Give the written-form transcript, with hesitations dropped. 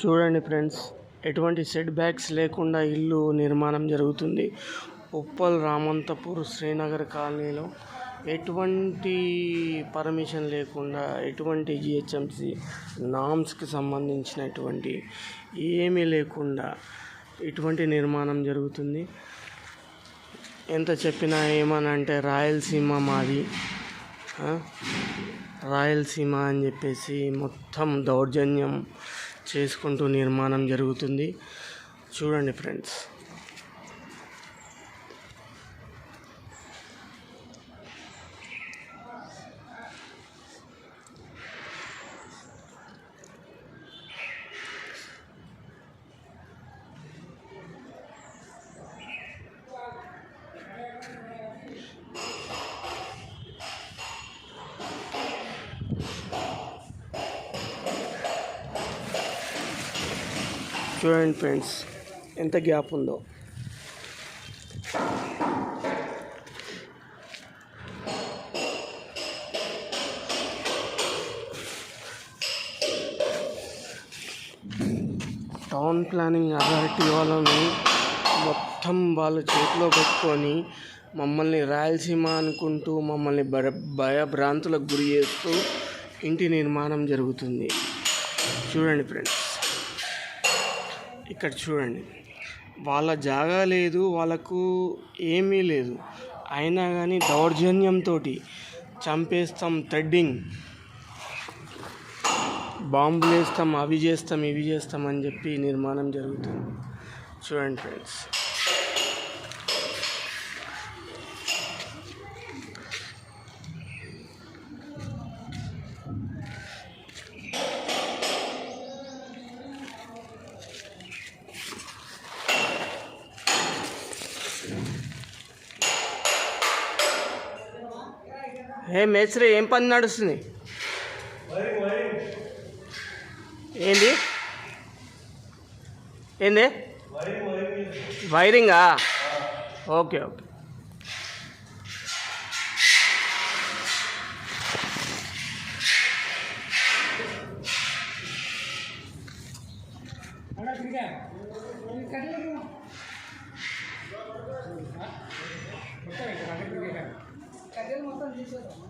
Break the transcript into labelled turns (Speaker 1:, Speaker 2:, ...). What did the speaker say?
Speaker 1: చూడండి ఫ్రెండ్స్, ఎటువంటి set backs లేకుండా ఇల్లు నిర్మాణం జరుగుతుంది. ఉప్పల్ రామంతపూర్ శ్రీనగర్ కాలనీలో ఎటువంటి పర్మిషన్ లేకుండా, ఎటువంటి జిహెచ్ఎంసి నామ్స్కి సంబంధించినటువంటి ఏమీ లేకుండా ఇటువంటి నిర్మాణం జరుగుతుంది. ఎంత చెప్పినా ఏమనంటే రాయలసీమ మాది, రాయలసీమ అని చెప్పేసి మొత్తం దౌర్జన్యం చేసుకుంటూ నిర్మాణం జరుగుతుంది. చూడండి ఫ్రెండ్స్, చూడండి ఫ్రెండ్స్ ఎంత గ్యాప్ ఉందో. టౌన్ ప్లానింగ్ అథారిటీ వాళ్ళని మొత్తం వాళ్ళ చేతిలో పెట్టుకొని మమ్మల్ని రాయలసీమ అనుకుంటూ మమ్మల్ని భయభ్రాంతులకు గురి చేస్తూ ఇంటి నిర్మాణం జరుగుతుంది. చూడండి ఫ్రెండ్స్, ఇక్కడ చూడండి, వాళ్ళ జాగా లేదు, వాళ్ళకు ఏమీ లేదు, అయినా కానీ దౌర్జన్యంతో చంపేస్తాం, థ్రెడ్డింగ్, బాంబులు వేస్తాం, అవి చేస్తాం, ఇవి చేస్తాం అని చెప్పి నిర్మాణం జరుగుతుంది. చూడండి ఫ్రెండ్స్, ఏ మేస్త్రి ఏం పని నడుస్తుంది? ఏంది ఏంది వైరింగా? Okay okay.
Speaker 2: కట్టెలు మొత్తం తీసేద్దాం.